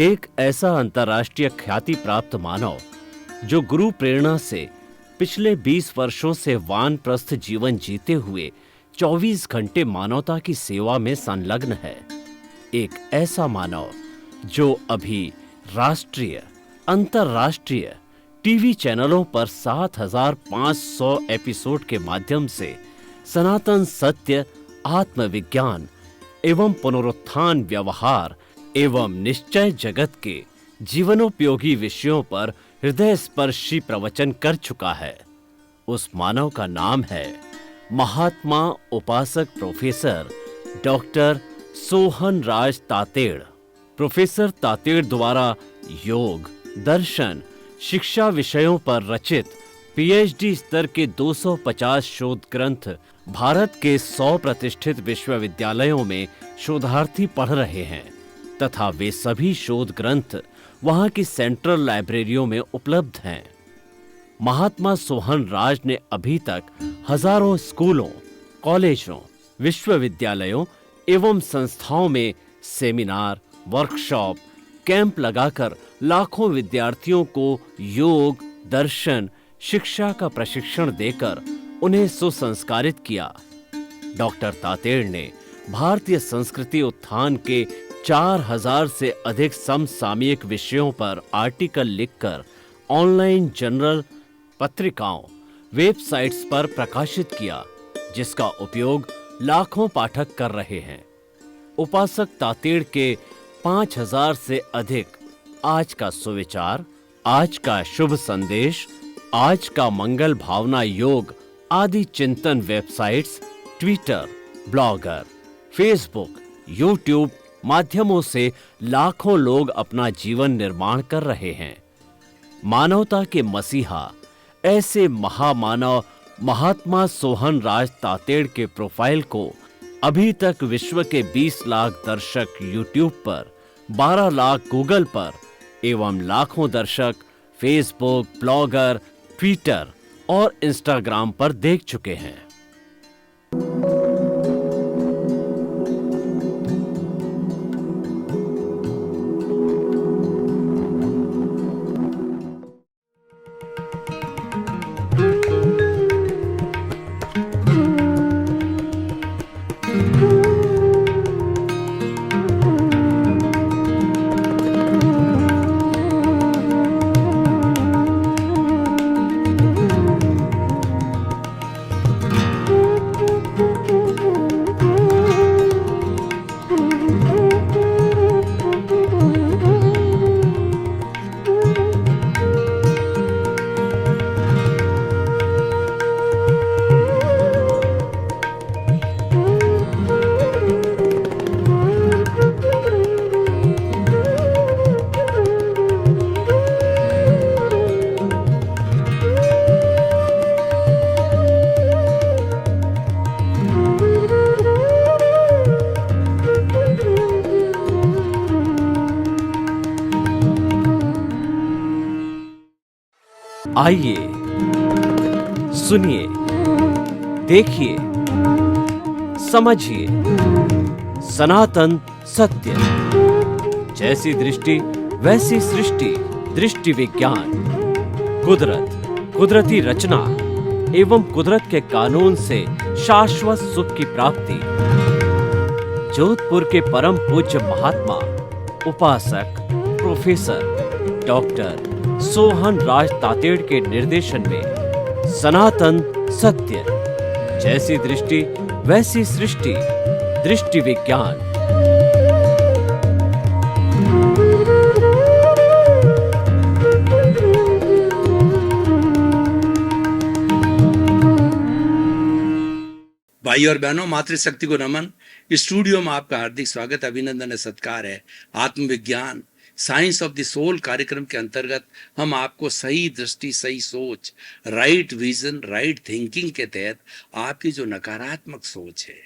एक ऐसा अंतर्राष्ट्रीय ख्याति प्राप्त मानव जो गुरु प्रेरणा से पिछले 20 वर्षों से वानप्रस्थ जीवन जीते हुए 24 घंटे मानवता की सेवा में संलग्न है। एक ऐसा मानव जो अभी राष्ट्रीय, अंतर्राष्ट्रीय टीवी चैनलों पर 7,500 एपिसोड के माध्यम से सनातन सत्य, आत्मविज्ञान एवं पुनरुत्थान व्यवहार एवं निश्चय जगत के जीवनोपयोगी विषयों पर हृदय स्पर्शी प्रवचन कर चुका है। उस मानव का नाम है महात्मा उपासक प्रोफेसर डॉक्टर सोहन राज तातेड़। प्रोफेसर तातेड़ द्वारा योग, दर्शन, शिक्षा विषयों पर रचित पीएचडी स्तर के 250 शोध ग्रंथ भारत के 100 प्रतिष्ठित विश्वविद्यालयों में शोधार्थी पढ़ रहे हैं तथा वे सभी शोध ग्रंथ वहां की सेंट्रल लाइब्रेरियों में उपलब्ध हैं। महात्मा सोहन राज ने अभी तक हजारों स्कूलों, कॉलेजों, विश्वविद्यालयों एवं संस्थाओं में सेमिनार, वर्कशॉप, कैंप लगाकर लाखों विद्यार्थियों को योग, दर्शन, शिक्षा का प्रशिक्षण देकर उन्हें सुसंस्कारित किया। डॉक्टर तातेड़ ने भारतीय संस्कृति उत्थान के 4,000 से अधिक समसामयिक विषयों पर आर्टिकल लिखकर ऑनलाइन जर्नल, पत्रिकाओं, वेबसाइट्स पर प्रकाशित किया, जिसका उपयोग लाखों पाठक कर रहे हैं। उपासक तातेड़ के 5,000 से अधिक आज का सुविचार, आज का शुभ संदेश, आज का मंगल भावना योग आदि चिंतन websites, Twitter, blogger, Facebook, YouTube माध्यमों से लाखों लोग अपना जीवन निर्माण कर रहे हैं। मानवता के मसीहा ऐसे महामानव महात्मा सोहन राज तातेड़ के प्रोफाइल को अभी तक विश्व के 20 लाख दर्शक यूट्यूब पर, 12 लाख गूगल पर एवं लाखों दर्शक फेसबुक, ब्लॉगर, ट्विटर और इंस्टाग्राम पर देख चुके हैं। आइए, सुनिए, देखिए, समझिए सनातन सत्य। जैसी दृष्टि वैसी सृष्टि, दृष्टि विज्ञान, कुदरत, कुदरती रचना एवं कुदरत के कानून से शाश्वत सुख की प्राप्ति। जोधपुर के परम पूज्य महात्मा उपासक प्रोफेसर डॉक्टर सोहन राज तातेड़ के निर्देशन में सनातन सत्य, जैसी दृष्टि वैसी सृष्टि, दृष्टि विज्ञान। भाई और बहनों, मातृशक्ति को नमन। स्टूडियो में आपका हार्दिक स्वागत, अभिनंदन है, सत्कार है। आत्मविज्ञान, साइंस ऑफ द सोल कार्यक्रम के अंतर्गत हम आपको सही दृष्टि, सही सोच, राइट विजन, राइट थिंकिंग के तहत आपकी जो नकारात्मक सोच है,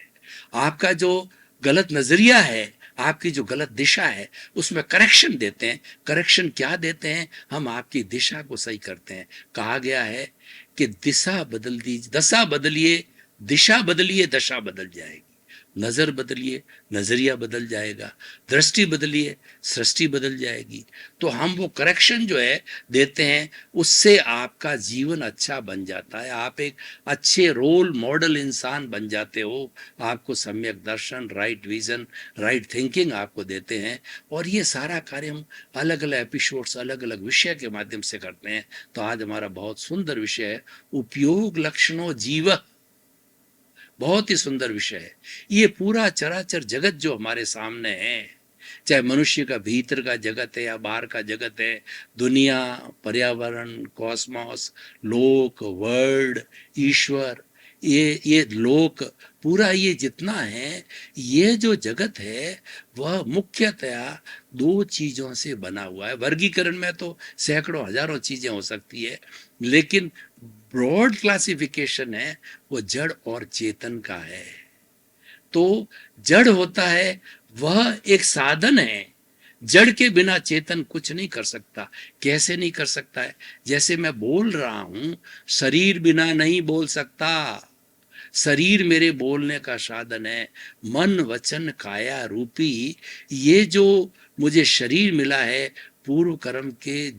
आपका जो गलत नजरिया है, आपकी जो गलत दिशा है, उसमें करेक्शन देते हैं। करेक्शन क्या देते हैं? हम आपकी दिशा को सही करते हैं। कहा गया है कि दिशा बदल दीजिए, दशा बदलिए, दिशा बदलिए, दशा बदल जाएगी। नजर बदलिए, नजरिया बदल जाएगा। दृष्टि बदलिए, सृष्टि बदल जाएगी। तो हम वो करेक्शन जो है देते हैं, उससे आपका जीवन अच्छा बन जाता है। आप एक अच्छे रोल मॉडल इंसान बन जाते हो। आपको सम्यक दर्शन, राइट विजन, राइट थिंकिंग आपको देते हैं। और ये सारा कार्य हम अलग अलग एपिसोड्स, अलग अलग विषय के माध्यम से करते हैं। तो आज हमारा बहुत सुंदर विषय है, उपयोग लक्षणों जीव। बहुत ही सुंदर विषय है। ये पूरा चराचर जगत जो हमारे सामने है, चाहे मनुष्य का भीतर का जगत है या बाहर का जगत है, दुनिया, पर्यावरण, कॉस्मोस, लोक, वर्ल्ड, ईश्वर, ये लोक, पूरा ये जितना है, ये जो जगत है वह मुख्यतया दो चीजों से बना हुआ है। वर्गीकरण में तो सैकड़ों हजारों चीजें हो सकती है, लेकिन ब्रॉड क्लासिफिकेशन है वो जड़ और चेतन का है। तो जड़ होता है, वह एक साधन है। जड़ के बिना चेतन कुछ नहीं कर सकता। कैसे नहीं कर सकता है? जैसे मैं बोल रहा हूं, शरीर बिना नहीं बोल सकता। शरीर मेरे बोलने का साधन है। मन वचन काया रूपी ये जो मुझे शरीर मिला है, पूर्व कर्म के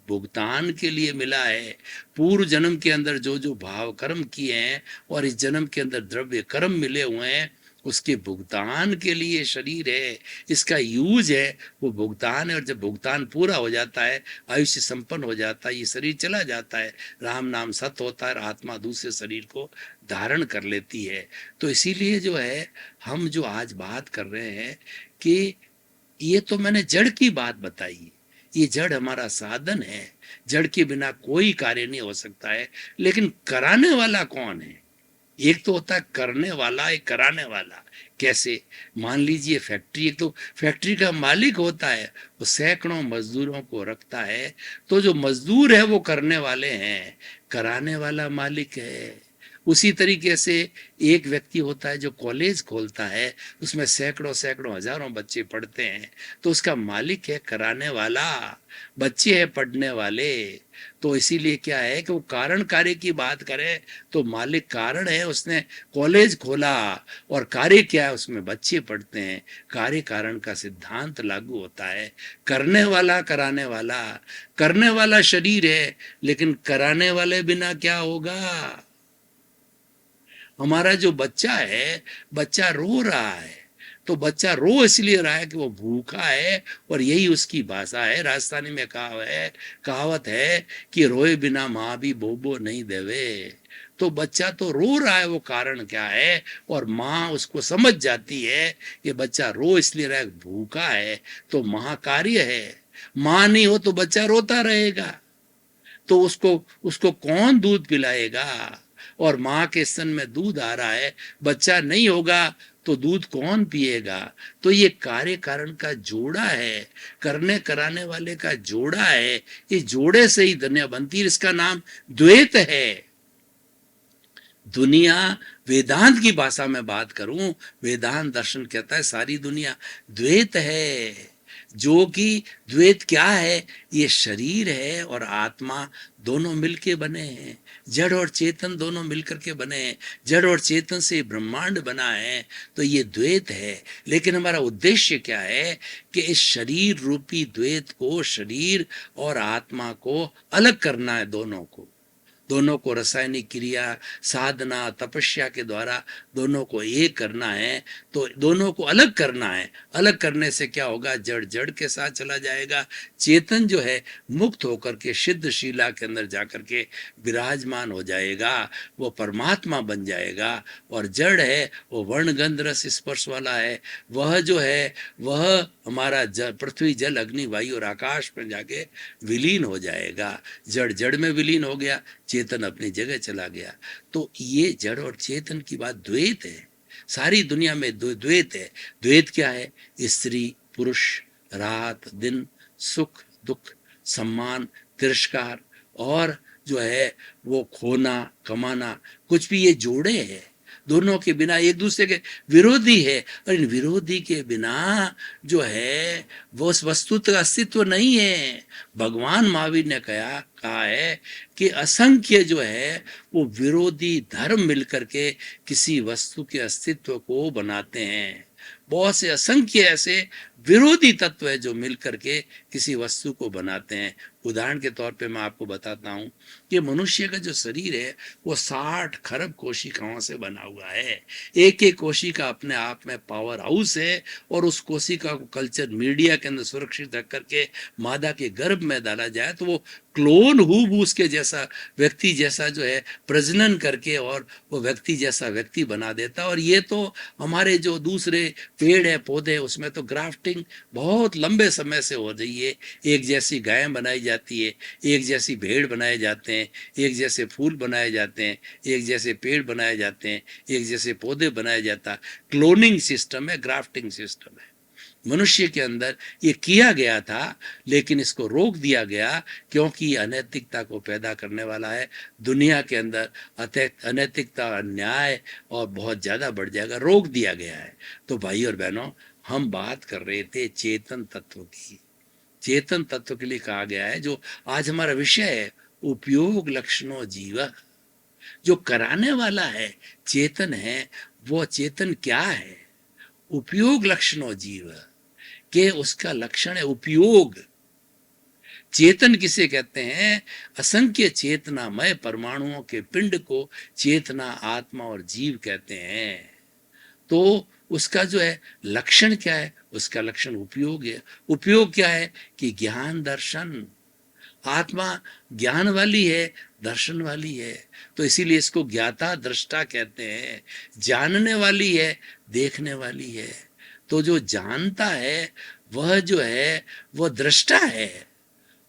भुगतान के लिए मिला है। पूर्व जन्म के अंदर जो जो भाव कर्म किए हैं और इस जन्म के अंदर द्रव्य कर्म मिले हुए हैं, उसके भुगतान के लिए शरीर है। इसका यूज है, वो भुगतान है। और जब भुगतान पूरा हो जाता है, आयुष्य संपन्न हो जाता है, ये शरीर चला जाता है, राम नाम सत्य होता है और आत्मा दूसरे शरीर को धारण कर लेती है। तो इसीलिए जो है, हम जो आज बात कर रहे हैं कि ये तो मैंने जड़ की बात बताई। ये जड़ हमारा साधन है। जड़ के बिना कोई कार्य नहीं हो सकता है। लेकिन कराने वाला कौन है? एक तो होता है करने वाला, एक कराने वाला। कैसे? मान लीजिए फैक्ट्री, एक तो फैक्ट्री का मालिक होता है, वो सैकड़ों मजदूरों को रखता है। तो जो मजदूर है वो करने वाले हैं, कराने वाला मालिक है। उसी तरीके से एक व्यक्ति होता है जो कॉलेज खोलता है, उसमें सैकड़ों सैकड़ों हजारों बच्चे पढ़ते हैं, तो उसका मालिक है कराने वाला, बच्चे हैं पढ़ने वाले। तो इसीलिए क्या है कि वो कारण कार्य की बात करें तो मालिक कारण है, उसने कॉलेज खोला, और कार्य क्या है, उसमें बच्चे पढ़ते हैं। कार्य कारण का सिद्धांत लागू होता है। करने वाला, कराने वाला। करने वाला शरीर है, लेकिन कराने वाले बिना क्या होगा? हमारा जो बच्चा है, बच्चा रो रहा है, तो बच्चा रो इसलिए रहा है कि वो भूखा है, और यही उसकी भाषा है। राजस्थानी में कहावत है कि रोए बिना माँ भी बोबो नहीं देवे। तो बच्चा तो रो रहा है, वो कारण क्या है, और माँ उसको समझ जाती है कि बच्चा रो इसलिए रहा है, भूखा है। तो माँ कार्य है। माँ नहीं हो तो बच्चा रोता रहेगा। तो उसको उसको कौन दूध पिलाएगा? और माँ के स्तन में दूध आ रहा है, बच्चा नहीं होगा तो दूध कौन पिएगा? तो ये कार्य कारण का जोड़ा है, करने कराने वाले का जोड़ा है। इस जोड़े से ही दुनिया बनती है। इसका नाम द्वैत है। दुनिया, वेदांत की भाषा में बात करूं, वेदांत दर्शन कहता है सारी दुनिया द्वैत है। जो कि द्वैत क्या है? ये शरीर है और आत्मा दोनों मिलके बने हैं। जड़ और चेतन दोनों मिलकर के बने हैं। जड़ और चेतन से ब्रह्मांड बना है। तो ये द्वैत है। लेकिन हमारा उद्देश्य क्या है कि इस शरीर रूपी द्वैत को, शरीर और आत्मा को अलग करना है। दोनों को रासायनिक क्रिया, साधना, तपस्या के द्वारा दोनों को एक करना है। तो दोनों को अलग करना है। अलग करने से क्या होगा? जड़ जड़ के साथ चला जाएगा। चेतन जो है मुक्त होकर के सिद्ध शीला के अंदर जाकर के विराजमान हो जाएगा, वो परमात्मा बन जाएगा। और जड़ है वो वर्ण गंध रस स्पर्श वाला है। वह जो है वह हमारा पृथ्वी जल अग्नि वायु और आकाश में जाके विलीन हो जाएगा। जड़ जड़ में विलीन हो गया, चेतन अपनी जगह चला गया। तो ये जड़ और चेतन की बात द्वैत है। सारी दुनिया में द्वैत है। द्वैत क्या है? स्त्री पुरुष, रात दिन, सुख दुख, सम्मान तिरस्कार, और जो है वो खोना कमाना, कुछ भी ये जोड़े हैं। दोनों के बिना एक दूसरे के विरोधी है, और इन विरोधी के बिना जो है वो उस वस्तु का अस्तित्व नहीं है। भगवान महावीर ने कहा है कि असंख्य जो है वो विरोधी धर्म मिलकर के किसी वस्तु के अस्तित्व को बनाते हैं। बहुत से असंख्य ऐसे विरोधी तत्व है जो मिलकर के किसी वस्तु को बनाते हैं। उदाहरण के तौर पे मैं आपको बताता हूँ कि मनुष्य का जो शरीर है वो 60 खरब कोशिकाओं से बना हुआ है। एक एक कोशिका अपने आप में पावर हाउस है, और उस कोशिका को कल्चर मीडिया के अंदर सुरक्षित रख करके मादा के गर्भ में डाला जाए तो वो क्लोन हूबहू उसके जैसा व्यक्ति जैसा जो है प्रजनन करके और वो व्यक्ति जैसा व्यक्ति बना देता है। और ये तो हमारे जो दूसरे पेड़ है पौधे उसमें तो ग्राफ्टिंग बहुत लंबे समय से हो रही है। एक जैसी गायें बनाई जाती है, एक जैसी भेड़ बनाए जाते हैं, एक जैसे फूल बनाए जाते हैं, एक जैसे पेड़ बनाए जाते हैं, एक जैसे पौधे बनाए जाता है। क्लोनिंग सिस्टम है, ग्राफ्टिंग सिस्टम है। मनुष्य के अंदर ये किया गया था, लेकिन इसको रोक दिया गया क्योंकि अनैतिकता को पैदा करने वाला है। दुनिया के अंदर अनैतिकता, अन्याय और बहुत ज़्यादा बढ़ जाएगा, रोक दिया गया है। तो भाई और बहनों, हम बात कर रहे थे चेतन तत्व की। चेतन तत्व के लिए कहा गया है, जो आज हमारा विषय है, उपयोग लक्षणों जीव। जो कराने वाला है चेतन है, वो चेतन क्या है? उपयोग लक्षणों जीव के उसका लक्षण है उपयोग। चेतन किसे कहते हैं? असंख्य चेतनामय परमाणुओं के पिंड को चेतना, आत्मा और जीव कहते हैं। तो उसका जो है लक्षण क्या है? उसका लक्षण उपयोग है। उपयोग क्या है? कि ज्ञान दर्शन। आत्मा ज्ञान वाली है, दर्शन वाली है, तो इसीलिए इसको ज्ञाता दृष्टा कहते हैं। जानने वाली है, देखने वाली है। तो जो जानता है वह जो है वह दृष्टा है,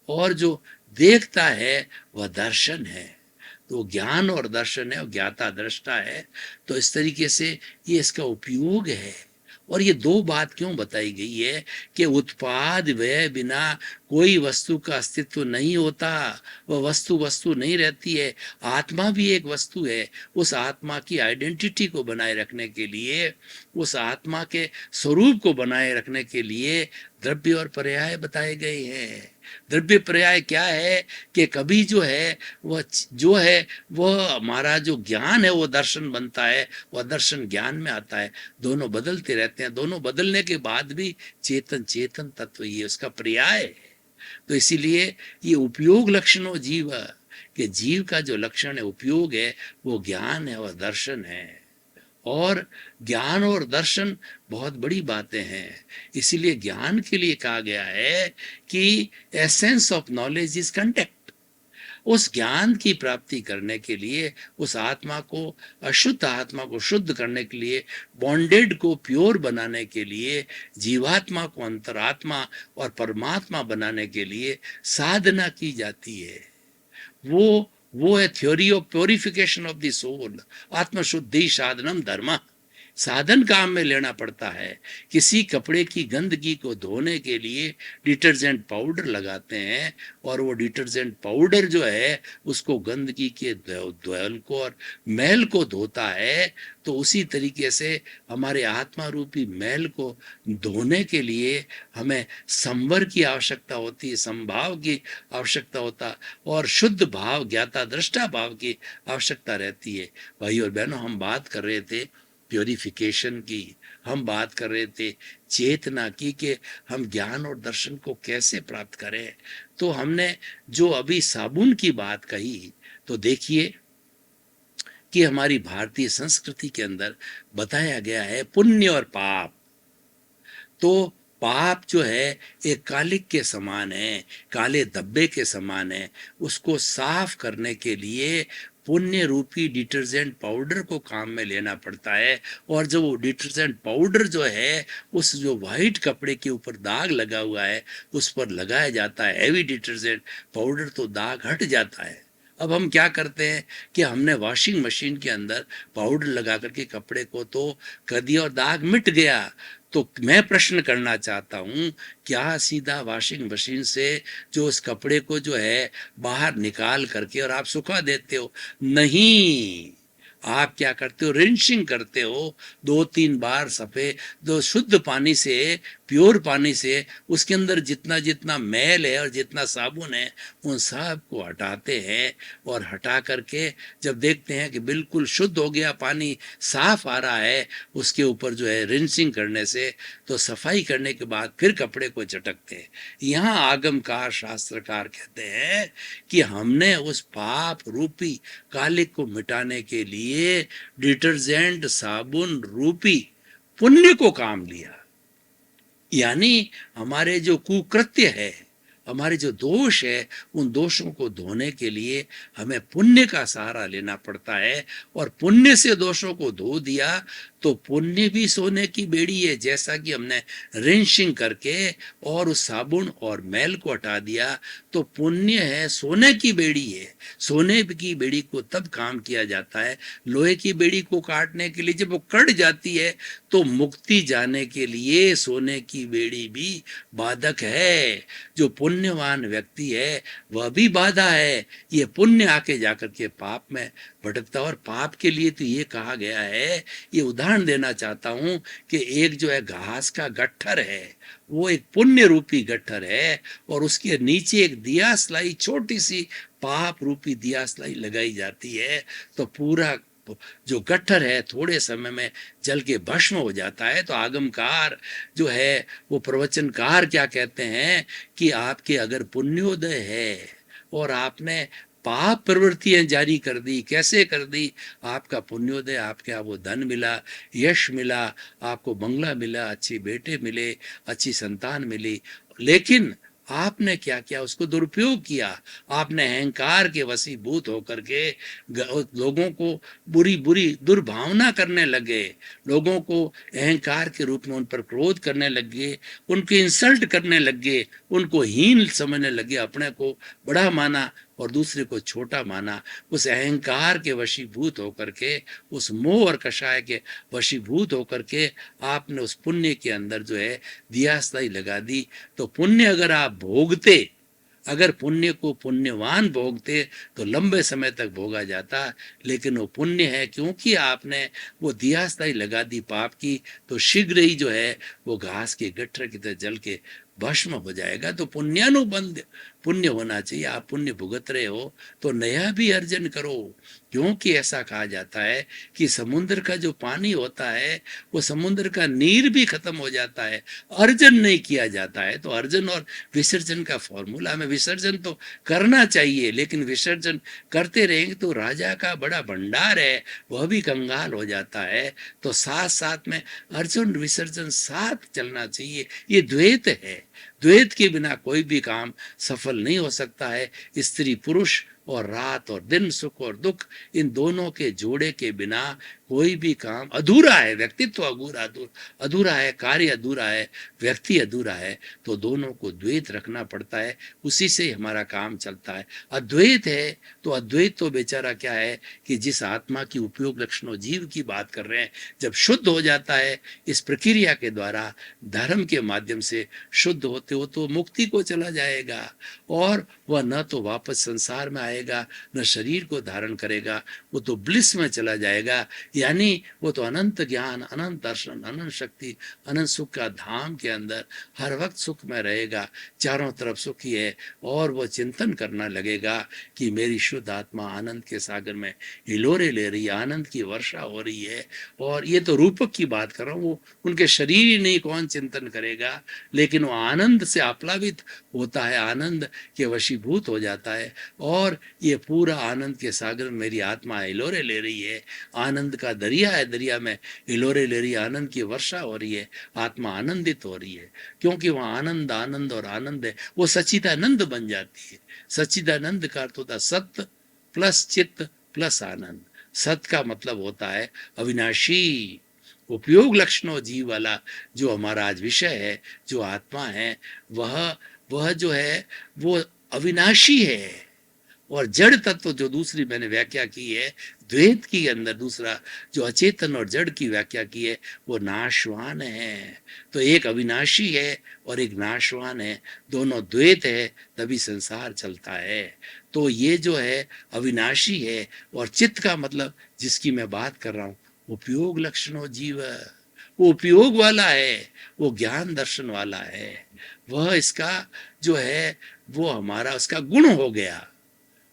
और जो देखता है वह दर्शन है। तो ज्ञान और दर्शन है और ज्ञाता दृष्टा है। तो इस तरीके से ये इसका उपयोग है। और ये दो बात क्यों बताई गई है कि उत्पाद व्यय बिना कोई वस्तु का अस्तित्व नहीं होता, वह वस्तु वस्तु नहीं रहती है। आत्मा भी एक वस्तु है। उस आत्मा की आइडेंटिटी को बनाए रखने के लिए, उस आत्मा के स्वरूप को बनाए रखने के लिए द्रव्य और पर्याय बताए गए हैं। द्रव्य पर्याय क्या है कि कभी जो है वह हमारा जो ज्ञान है वो दर्शन बनता है, वह दर्शन ज्ञान में आता है। दोनों बदलते रहते हैं। दोनों बदलने के बाद भी चेतन चेतन तत्व ये उसका पर्याय है। तो इसीलिए ये उपयोग लक्षणों जीव, कि जीव का जो लक्षण है उपयोग है, वो ज्ञान है और दर्शन है। और ज्ञान और दर्शन बहुत बड़ी बातें हैं। इसीलिए ज्ञान के लिए कहा गया है कि essence of knowledge is contact. उस ज्ञान की प्राप्ति करने के लिए, उस आत्मा को, अशुद्ध आत्मा को शुद्ध करने के लिए, बॉन्डेड को प्योर बनाने के लिए, जीवात्मा को अंतरात्मा और परमात्मा बनाने के लिए साधना की जाती है। वो है theory of purification of the soul, आत्मशुद्धि साधनम धर्म। साधन काम में लेना पड़ता है। किसी कपड़े की गंदगी को धोने के लिए डिटर्जेंट पाउडर लगाते हैं, और वो डिटर्जेंट पाउडर जो है उसको गंदगी के धौल को और मैल को धोता है। तो उसी तरीके से हमारे आत्मा रूपी मैल को धोने के लिए हमें संवर की आवश्यकता होती है, संभाव की आवश्यकता होता, और शुद्ध भाव, ज्ञाता दृष्टा भाव की आवश्यकता रहती है। भाई और बहनों, हम बात कर रहे थे प्योरिफिकेशन की, हम बात कर रहे थे चेतना की, कि हम ज्ञान और दर्शन को कैसे प्राप्त करें। तो हमने जो अभी साबुन की बात कही, तो देखिए कि हमारी भारतीय संस्कृति के अंदर बताया गया है पुण्य और पाप। तो पाप जो है एक कालिक के समान है, काले धब्बे के समान है। उसको साफ करने के लिए पुण्य रूपी डिटर्जेंट पाउडर को काम में लेना पड़ता है। और जो वो डिटर्जेंट पाउडर जो है, उस जो वाइट कपड़े के ऊपर दाग लगा हुआ है उस पर लगाया जाता है हैवी डिटर्जेंट पाउडर, तो दाग हट जाता है। अब हम क्या करते हैं कि हमने वॉशिंग मशीन के अंदर पाउडर लगा करके कपड़े को तो कर दिया और दाग मिट गया। तो मैं प्रश्न करना चाहता हूँ, क्या सीधा वॉशिंग मशीन से जो उस कपड़े को जो है बाहर निकाल करके और आप सुखा देते हो? नहीं, आप क्या करते हो, रिंसिंग करते हो 2-3 बार सफेद दो शुद्ध पानी से, प्योर पानी से उसके अंदर जितना जितना मैल है और जितना साबुन है उन सब को हटाते हैं। और हटा करके जब देखते हैं कि बिल्कुल शुद्ध हो गया, पानी साफ आ रहा है, उसके ऊपर जो है रिंसिंग करने से, तो सफाई करने के बाद फिर कपड़े को झटकते हैं। यहाँ आगमकार शास्त्रकार कहते हैं कि हमने उस पाप रूपी कालिक को मिटाने के लिए डिटर्जेंट साबुन रूपी पुण्य को काम लिया। यानी हमारे जो कुकृत्य है, हमारे जो दोष है, उन दोषों को धोने के लिए हमें पुण्य का सहारा लेना पड़ता है। और पुण्य से दोषों को धो दिया तो पुण्य भी सोने की बेड़ी है, जैसा कि हमने रिंसिंग करके और उस साबुन और मैल को हटा दिया तो पुण्य है, सोने की बेड़ी है। सोने की बेड़ी को तब काम किया जाता है, लोहे की बेड़ी को काटने के लिए जब वो कट जाती है तो मुक्ति जाने के लिए सोने की बेड़ी भी बाधक है। जो पुण्यवान व्यक्ति है वह भी बाधा है। ये पुण्य आके जाकर के पाप में भटकता। और पाप के लिए तो ये कहा गया है, ये उदाहरण देना चाहता हूं कि एक जो है घास का गट्ठर है, वो एक पुण्य रूपी गट्ठर है और उसके नीचे एक दिया सलाई, छोटी सी पाप रूपी दिया सलाई लगाई जाती है तो पूरा जो गट्ठर है थोड़े समय में जल के भस्म हो जाता है। तो आगमकार जो है वो प्रवचनकार क्या कहते हैं कि आपके अगर पुण्योदय है और आपने पाप प्रवृत्तियां जारी कर दी, कैसे कर दी, आपका पुण्योदय, आपके वो धन मिला, यश मिला, आपको बंगला मिला, अच्छे बेटे मिले, अच्छी संतान मिली, लेकिन आपने क्या किया, उसको दुरुपयोग किया। आपने अहंकार के वशीभूत होकर के लोगों को बुरी बुरी दुर्भावना करने लगे, लोगों को अहंकार के रूप में उन पर क्रोध करने लगे, उनके इंसल्ट करने लगे, उनको हीन समझने लगे, अपने को बड़ा माना और दूसरे को छोटा माना। उस अहंकार के वशीभूत होकर के, उस मोह और कषाय के वशीभूत होकर के आपने उस पुण्य के अंदर जो है दियासलाई लगा दी। तो पुण्य अगर आप भोगते, अगर पुण्य को पुण्यवान भोगते तो लंबे समय तक भोगा जाता, लेकिन वो पुण्य है क्योंकि आपने वो दियासलाई लगा दी पाप की, तो शीघ्र ही जो है वो घास के गट्ठर की तरह जल के भस्म हो जाएगा। तो पुण्यानुबंध पुण्य होना चाहिए। आप पुण्य भुगत रहे हो तो नया भी अर्जन करो, क्योंकि ऐसा कहा जाता है कि समुद्र का जो पानी होता है वो समुद्र का नीर भी खत्म हो जाता है, अर्जन नहीं किया जाता है। तो अर्जन और विसर्जन का फॉर्मूला, हमें विसर्जन तो करना चाहिए, लेकिन विसर्जन करते रहेंगे तो राजा का बड़ा भंडार है वह भी कंगाल हो जाता है। तो साथ साथ में अर्जन विसर्जन साथ चलना चाहिए। ये द्वैत है, द्वैत के बिना कोई भी काम सफल नहीं हो सकता है। स्त्री पुरुष और रात और दिन, सुख और दुख, इन दोनों के जोड़े के बिना कोई भी काम अधूरा है। व्यक्तित्व अधूरा है, कार्य अधूरा है, व्यक्ति अधूरा है। तो दोनों को द्वैत रखना पड़ता है, उसी से हमारा काम चलता है। अद्वैत है तो अद्वैत तो बेचारा क्या है कि जिस आत्मा की उपयोग लक्षणों जीव की बात कर रहे हैं, जब शुद्ध हो जाता है इस प्रक्रिया के द्वारा, धर्म के माध्यम से शुद्ध होते हो तो मुक्ति को चला जाएगा और वह न तो वापस संसार में आएगा, न शरीर को धारण करेगा, वो तो ब्लिस में चला जाएगा। यानी वो तो अनंत ज्ञान, अनंत दर्शन, अनंत शक्ति, अनंत सुख का धाम के अंदर हर वक्त सुख में रहेगा, चारों तरफ सुख ही है। और वो चिंतन करना लगेगा कि मेरी शुद्ध आत्मा आनंद के सागर में हिलोरे ले रही है, आनंद की वर्षा हो रही है। और ये तो रूपक की बात कर रहा हूँ, वो उनके शरीर ही नहीं कौन चिंतन करेगा, लेकिन वो आनंद से आप्लावित होता है, आनंद के वशीभूत हो जाता है। और ये पूरा आनंद के सागर में मेरी आत्मा हिलोरे ले रही है, आनंद का दरिया है, दरिया में हिलोरे ले रही है, आनंद की वर्षा हो रही है, आत्मा आनंदित हो रही है, क्योंकि वहाँ आनंद आनंद और आनंद है। वो सच्चिदानंद बन जाती है। सच्चिदानंद का अर्थ होता है सत्य प्लस चित्त प्लस आनंद। सत्य का मतलब होता है अविनाशी, उपयोग लक्षणों जीव वाला जो हमारा आज विषय है, जो आत्मा है, वह जो है वो अविनाशी है, और जड़ तत्व जो दूसरी मैंने व्याख्या की है द्वैत के अंदर, दूसरा जो अचेतन और जड़ की व्याख्या की है वो नाशवान है। तो एक अविनाशी है और एक नाशवान है, दोनों द्वैत है, तभी संसार चलता है। तो ये जो है अविनाशी है, और चित्त का मतलब जिसकी मैं बात कर रहा हूँ, उपयोग लक्षणों जीव, वो उपयोग वाला है, वो ज्ञान दर्शन वाला है, वह इसका जो है वो हमारा उसका गुण हो गया,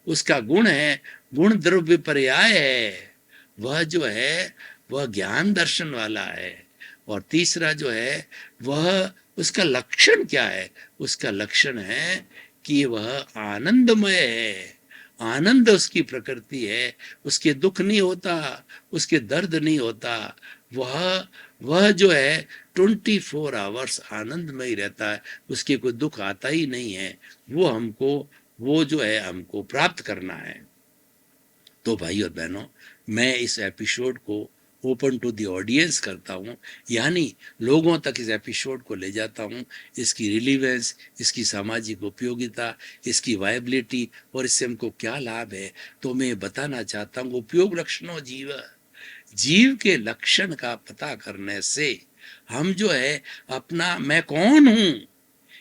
उसका गुण है, गुण द्रव्य पर्याय है, वह जो है वह ज्ञान दर्शन वाला है। और तीसरा जो है वह उसका लक्षण क्या है, उसका लक्षण है कि वह आनंदमय है, आनंद उसकी प्रकृति है, उसके दुख नहीं होता, उसके दर्द नहीं होता, वह जो है 24 आवर्स आनंद में ही रहता है, उसके कोई दुख आता ही नहीं है। वो जो है हमको प्राप्त करना है। तो भाई और बहनों, मैं इस एपिसोड को ओपन टू द ऑडियंस करता हूँ, यानी लोगों तक इस एपिसोड को ले जाता हूँ, इसकी रिलीवेंस, इसकी सामाजिक उपयोगिता, इसकी वायबिलिटी और इससे हमको क्या लाभ है, तो मैं बताना चाहता हूँ। उपयोग लक्षणों जीव, जीव के लक्षण का पता करने से हम जो है अपना मैं कौन हूँ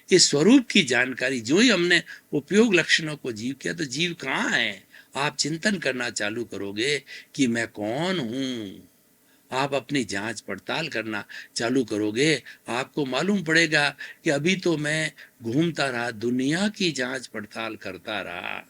इस स्वरूप की जानकारी, जो ही हमने उपयोग लक्षणों को जीव किया, तो जीव कहाँ है आप चिंतन करना चालू करोगे कि मैं कौन हूँ, आप अपनी जांच पड़ताल करना चालू करोगे, आपको मालूम पड़ेगा कि अभी तो मैं घूमता रहा, दुनिया की जांच पड़ताल करता रहा,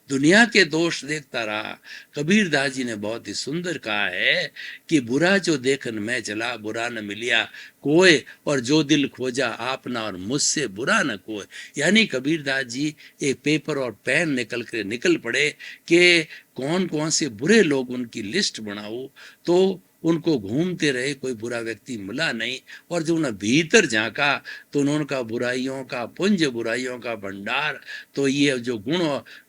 दुनिया के दोष देखता रहा। कबीर दास जी ने बहुत ही सुंदर कहा है कि बुरा जो देखन मैं चला, बुरा न मिलिया कोय, और जो दिल खोजा आपना और मुझसे बुरा न कोय। यानी कबीर दास जी एक पेपर और पेन निकल पड़े कि कौन कौन से बुरे लोग उनकी लिस्ट बनाओ, तो उनको घूमते रहे, कोई बुरा व्यक्ति मिला नहीं। और जो उन्हें भीतर झांका तो उनका बुराइयों का पुंज, बुराइयों का भंडार, तो ये जो गुण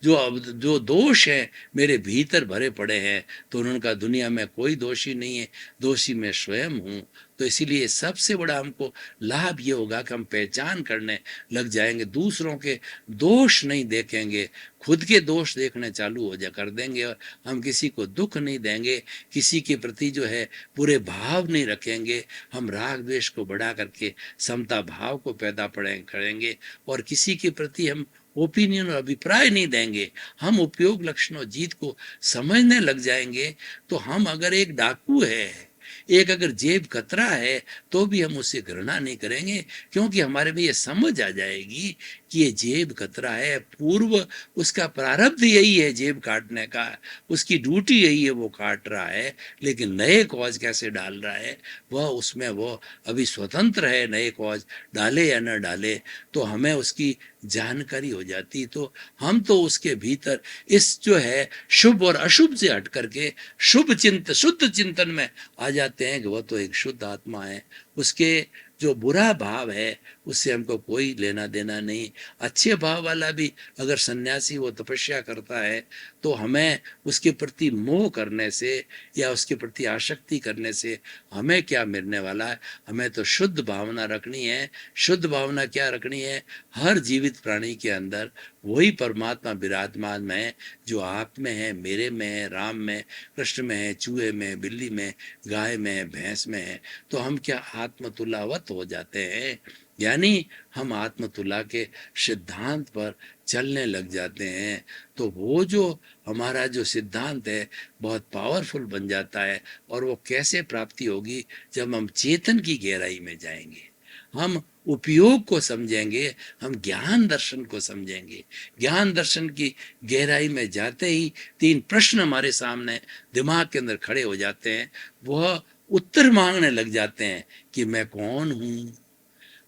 जो दोष है मेरे भीतर भरे पड़े हैं, तो उनका दुनिया में कोई दोषी नहीं है, दोषी मैं स्वयं हूँ। तो इसीलिए सबसे बड़ा हमको लाभ ये होगा कि हम पहचान करने लग जाएंगे, दूसरों के दोष नहीं देखेंगे, खुद के दोष देखने चालू हो जा कर देंगे, और हम किसी को दुख नहीं देंगे, किसी के प्रति जो है बुरे भाव नहीं रखेंगे, हम राग द्वेष को बढ़ा करके समता भाव को पैदा करेंगे, और किसी के प्रति हम ओपिनियन और अभिप्राय नहीं देंगे, हम उपयोग लक्षणों जीत को समझने लग जाएंगे। तो हम अगर एक डाकू है, एक अगर जेब कतरा है, तो भी हम उससे घृणा नहीं करेंगे, क्योंकि हमारे में ये समझ आ जाएगी कि ये जेब कतरा है, पूर्व उसका प्रारब्ध यही है जेब काटने का, उसकी ड्यूटी यही है, वो काट रहा है, लेकिन नए कॉज कैसे डाल रहा है वह उसमें वो अभी स्वतंत्र है, नए कॉज डाले या न डाले, तो हमें उसकी जानकारी हो जाती। तो हम तो उसके भीतर इस जो है शुभ और अशुभ से हट करके शुद्ध चिंतन में आ जाते हैं कि वह तो एक शुद्ध आत्मा है, उसके जो बुरा भाव है उससे हमको कोई लेना देना नहीं। अच्छे भाव वाला भी अगर सन्यासी वो तपस्या करता है, तो हमें उसके प्रति मोह करने से या उसके प्रति आसक्ति करने से हमें क्या मिलने वाला है। हमें तो शुद्ध भावना रखनी है। शुद्ध भावना क्या रखनी है? हर जीवित प्राणी के अंदर वही परमात्मा विराजमान है जो आप में है, मेरे में है, राम में, कृष्ण में है, चूहे में, बिल्ली में, गाय में, भैंस में है। तो हम क्या आत्मतुलावत हो जाते हैं, यानी हम आत्मतुला के सिद्धांत पर चलने लग जाते हैं। तो वो जो हमारा जो सिद्धांत है बहुत पावरफुल बन जाता है। और वो कैसे प्राप्ति होगी? जब हम चेतन की गहराई में जाएंगे, हम उपयोग को समझेंगे, हम ज्ञान दर्शन को समझेंगे। ज्ञान दर्शन की गहराई में जाते ही 3 प्रश्न हमारे सामने दिमाग के अंदर खड़े हो जाते हैं। वह उत्तर मांगने लग जाते हैं कि मैं कौन हूँ,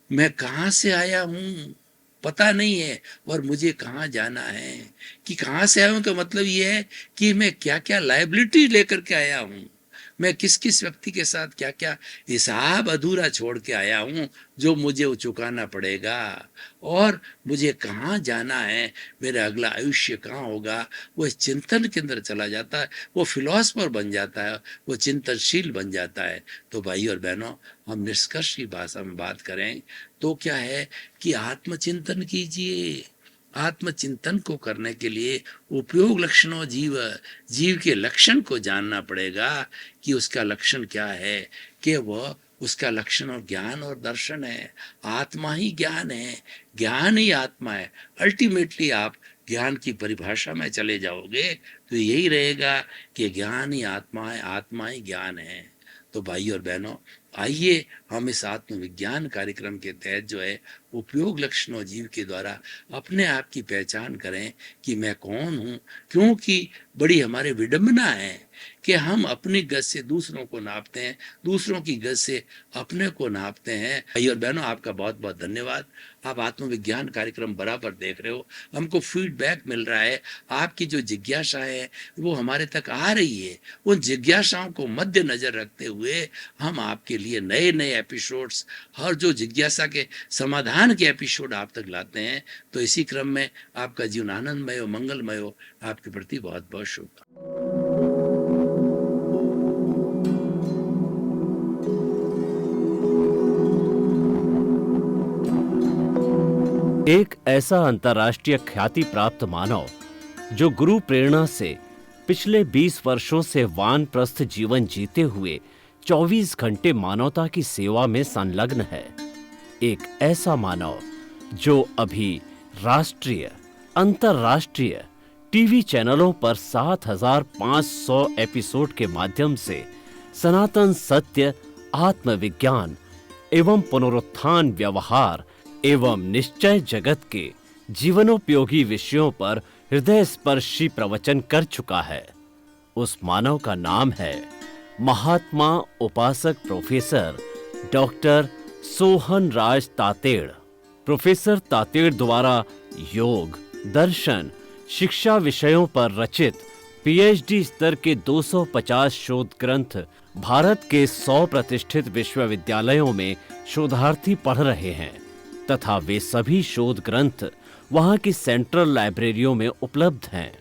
मैं कहाँ से आया हूँ, पता नहीं है, और मुझे कहाँ जाना है। कि कहाँ से आया हूँ का मतलब ये है कि मैं क्या क्या लायबिलिटी लेकर के आया हूँ, मैं किस किस व्यक्ति के साथ क्या क्या हिसाब अधूरा छोड़ के आया हूँ जो मुझे वो चुकाना पड़ेगा, और मुझे कहाँ जाना है, मेरा अगला आयुष्य कहाँ होगा। वो इस चिंतन के अंदर चला जाता है, वो फिलॉसफर बन जाता है, वो चिंतनशील बन जाता है। तो भाई और बहनों, हम निष्कर्ष की भाषा में बात करें तो क्या है कि आत्मचिंतन कीजिए, आत्मचिंतन को करने के लिए उपयोग लक्षणों जीव के लक्षण को जानना पड़ेगा कि उसका लक्षण क्या है, कि वह उसका लक्षण और ज्ञान और दर्शन है। आत्मा ही ज्ञान है, ज्ञान ही आत्मा है। अल्टीमेटली आप ज्ञान की परिभाषा में चले जाओगे तो यही रहेगा कि ज्ञान ही आत्मा है, आत्मा ही ज्ञान है। तो भाई और बहनों, आइए हम इस आत्मविज्ञान कार्यक्रम के तहत जो है उपयोग लक्षणों जीव के द्वारा अपने आप की पहचान करें कि मैं कौन हूँ। क्योंकि बड़ी हमारे विडंबना है कि हम अपनी गज से दूसरों को नापते हैं, दूसरों की गज से अपने को नापते हैं। भाई और बहनों, आपका बहुत बहुत धन्यवाद। आप आत्मविज्ञान कार्यक्रम बराबर देख रहे हो, हमको फीडबैक मिल रहा है, आपकी जो जिज्ञासा है वो हमारे तक आ रही है। उन जिज्ञासाओं को मद्देनजर रखते हुए हम आपके लिए नए नए एपिसोड्स और जो जिज्ञासा के समाधान के एपिसोड आप तक लाते हैं। तो इसी क्रम में आपका जीवन आनंदमय हो, मंगलमय हो। आपके प्रति बहुत बहुत शुभकामनाएं। एक ऐसा अंतर्राष्ट्रीय ख्याति प्राप्त मानव जो गुरु प्रेरणा से पिछले 20 वर्षों से वानप्रस्थ जीवन जीते हुए 24 घंटे मानवता की सेवा में संलग्न है। एक ऐसा मानव जो अभी राष्ट्रीय, अंतर्राष्ट्रीय टीवी चैनलों पर 7,500 एपिसोड के माध्यम से सनातन सत्य, आत्मविज्ञान एवं पुनरुत्थान व्यवहार एवं निश्चय जगत के जीवनोपयोगी विषयों पर हृदय स्पर्शी प्रवचन कर चुका है। उस मानव का नाम है महात्मा उपासक प्रोफेसर डॉक्टर सोहन राज तातेड़। प्रोफेसर तातेड़ द्वारा योग, दर्शन, शिक्षा विषयों पर रचित पीएचडी स्तर के 250 शोध ग्रंथ भारत के 100 प्रतिष्ठित विश्वविद्यालयों में शोधार्थी पढ़ रहे हैं तथा वे सभी शोध ग्रंथ वहां की सेंट्रल लाइब्रेरियों में उपलब्ध हैं।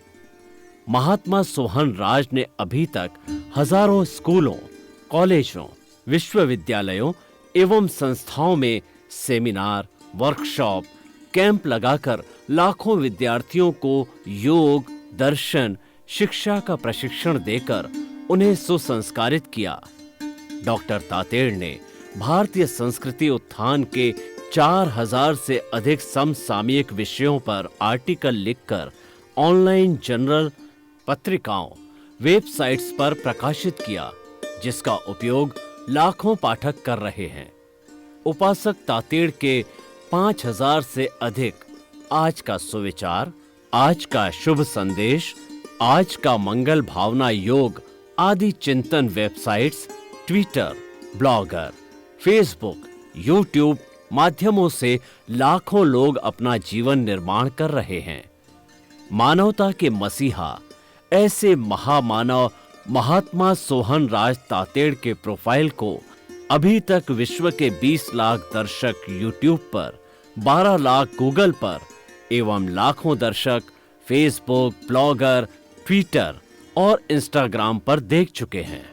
महात्मा सोहन राज ने अभी तक हजारों स्कूलों, कॉलेजों, विश्वविद्यालयों एवं संस्थाओं में सेमिनार, वर्कशॉप, कैंप लगाकर लाखों विद्यार्थियों को योग, दर्शन, शिक्षा का प्रशिक्षण देकर उन्हें सुसंस्कारित किया। डॉक्टर तातेड़ ने भारतीय संस्कृति उत्थान के 4000 से अधिक समसामयिक विषयों पर आर्टिकल लिखकर ऑनलाइन जर्नल, पत्रिकाओं, वेबसाइट्स पर प्रकाशित किया, जिसका उपयोग लाखों पाठक कर रहे हैं। उपासक तातेड़ के 5000 से अधिक आज का सुविचार, आज का शुभ संदेश, आज का मंगल भावना योग आदि चिंतन websites, Twitter, blogger, Facebook, YouTube माध्यमों से लाखों लोग अपना जीवन निर्माण कर रहे हैं। मानवता के मसीहा ऐसे महामानव महात्मा सोहन राज तातेड़ के प्रोफाइल को अभी तक विश्व के 20 लाख दर्शक यूट्यूब पर, 12 लाख गूगल पर एवं लाखों दर्शक फेसबुक, ब्लॉगर, ट्विटर और इंस्टाग्राम पर देख चुके हैं।